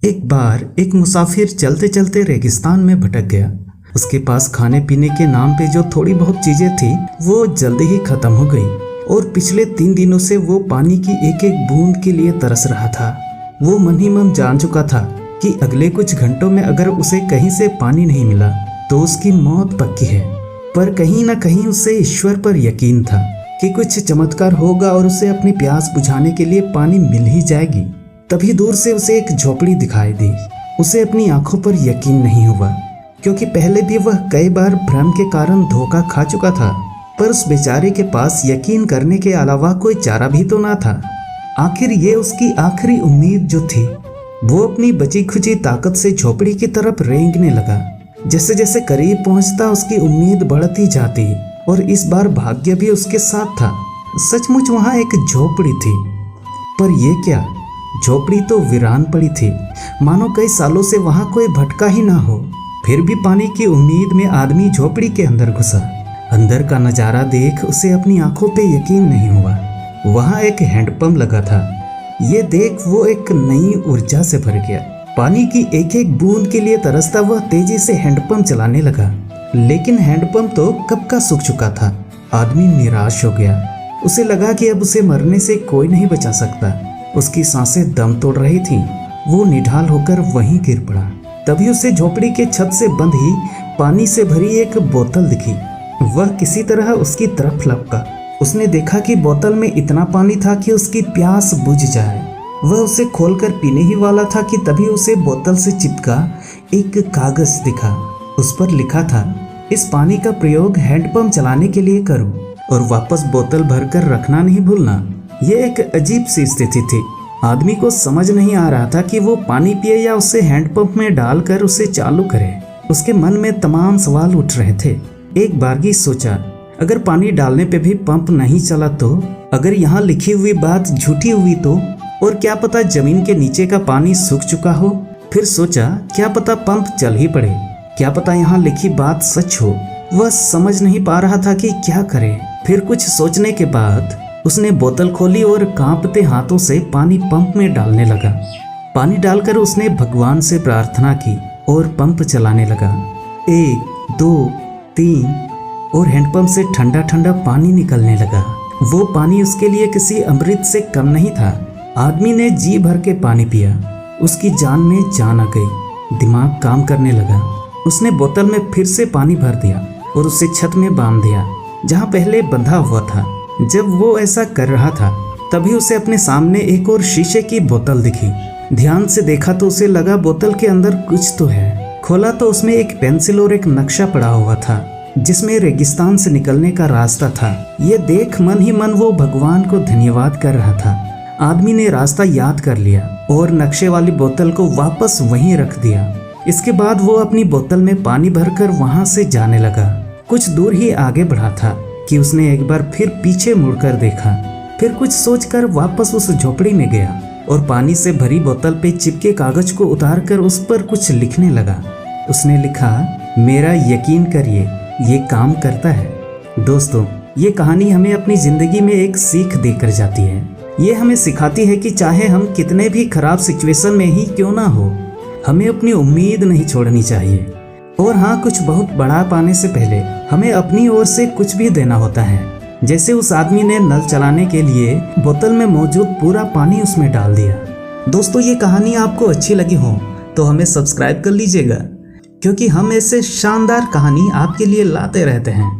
एक बार एक मुसाफिर चलते चलते रेगिस्तान में भटक गया। उसके पास खाने पीने के नाम पे जो थोड़ी बहुत चीजें थी वो जल्दी ही खत्म हो गई और पिछले 3 दिनों से वो पानी की एक एक बूंद के लिए तरस रहा था। वो मन ही मन जान चुका था कि अगले कुछ घंटों में अगर उसे कहीं से पानी नहीं मिला तो उसकी मौत पक्की है। पर कहीं ना कहीं उसे ईश्वर पर यकीन था कि कुछ चमत्कार होगा और उसे अपनी प्यास बुझाने के लिए पानी मिल ही जाएगी। तभी दूर से उसे एक झोपड़ी दिखाई दी। उसे अपनी आंखों पर यकीन नहीं हुआ, क्योंकि पहले भी वह कई बार भ्रम के कारण धोखा खा चुका था। पर उस बेचारे के पास यकीन करने के अलावा कोई चारा भी तो ना था। आखिर ये उसकी आखिरी उम्मीद जो थी। वो अपनी बची खुची ताकत से झोपड़ी की तरफ रेंगने लगा। जैसे जैसे करीब पहुंचता उसकी उम्मीद बढ़ती जाती और इस बार भाग्य भी उसके साथ था। सचमुच वहां एक झोपड़ी थी। पर यह क्या, झोपड़ी तो वीरान पड़ी थी, मानो कई सालों से वहां कोई भटका ही ना हो। फिर भी पानी की उम्मीद में आदमी झोपड़ी के अंदर घुसा। अंदर का नजारा देख उसे अपनी आंखों पे यकीन नहीं हुआ। वहां एक हैंडपंप लगा था। ये देख वो एक नई ऊर्जा से भर गया। पानी की एक एक बूंद के लिए तरसता वह तेजी से हैंडपंप चलाने लगा। लेकिन हैंडपंप तो कब का सूख चुका था। आदमी निराश हो गया। उसे लगा कि अब उसे मरने से कोई नहीं बचा सकता। उसकी सांसें दम तोड़ रही थीं। वो निढाल होकर वहीं गिर पड़ा। तभी उसे झोपड़ी के छत से बंद ही पानी से भरी एक बोतल दिखी। वह किसी तरह उसकी तरफ लपका। उसने देखा कि बोतल में इतना पानी था कि उसकी प्यास बुझ जाए। वह उसे खोलकर पीने ही वाला था कि तभी उसे बोतल से चिपका एक कागज दिखा। उस पर लिखा था, इस पानी का प्रयोग हैंडपंप चलाने के लिए करो और वापस बोतल भरकर रखना नहीं भूलना। यह एक अजीब सी स्थिति थी। आदमी को समझ नहीं आ रहा था कि वो पानी पिए या उसे हैंडपंप में डालकर उसे चालू करे। उसके मन में तमाम सवाल उठ रहे थे। एक बारगी सोचा, अगर पानी डालने पे भी पंप नहीं चला तो, अगर यहाँ लिखी हुई बात झूठी हुई तो, और क्या पता जमीन के नीचे का पानी सूख चुका हो। फिर सोचा, क्या पता पंप चल ही पड़े, क्या पता यहाँ लिखी बात सच हो। वह समझ नहीं पा रहा था कि क्या करे। फिर कुछ सोचने के बाद उसने बोतल खोली और कांपते हाथों से पानी पंप में डालने लगा। पानी डालकर उसने भगवान से प्रार्थना की और पंप चलाने लगा। 1, 2, 3 और हैंडपंप से ठंडा ठंडा पानी निकलने लगा। वो पानी उसके लिए किसी अमृत से कम नहीं था। आदमी ने जी भर के पानी पिया। उसकी जान में जान आ गई। दिमाग काम करने लगा। उसने बोतल में फिर से पानी भर दिया और उसे छत में बांध दिया, जहाँ पहले बंधा हुआ था। जब वो ऐसा कर रहा था तभी उसे अपने सामने एक और शीशे की बोतल दिखी। ध्यान से देखा तो उसे लगा बोतल के अंदर कुछ तो है। खोला तो उसमें एक पेंसिल और एक नक्शा पड़ा हुआ था, जिसमें रेगिस्तान से निकलने का रास्ता था। ये देख मन ही मन वो भगवान को धन्यवाद कर रहा था। आदमी ने रास्ता याद कर लिया और नक्शे वाली बोतल को वापस वहीं रख दिया। इसके बाद वो अपनी बोतल में पानी भरकर वहां से जाने लगा। कुछ दूर ही आगे बढ़ा था कि उसने एक बार फिर पीछे मुड़कर देखा। फिर कुछ सोचकर वापस उस झोपड़ी में गया और पानी से भरी बोतल पे चिपके कागज को उतारकर उस पर कुछ लिखने लगा। उसने लिखा, मेरा यकीन करिए, ये काम करता है। दोस्तों, ये कहानी हमें अपनी जिंदगी में एक सीख देकर जाती है। ये हमें सिखाती है कि चाहे हम कितने भी खराब सिचुएशन में ही क्यों ना हो, हमें अपनी उम्मीद नहीं छोड़नी चाहिए। और हाँ, कुछ बहुत बड़ा पाने से पहले हमें अपनी ओर से कुछ भी देना होता है। जैसे उस आदमी ने नल चलाने के लिए बोतल में मौजूद पूरा पानी उसमें डाल दिया। दोस्तों, ये कहानी आपको अच्छी लगी हो तो हमें सब्सक्राइब कर लीजिएगा, क्योंकि हम ऐसे शानदार कहानी आपके लिए लाते रहते हैं।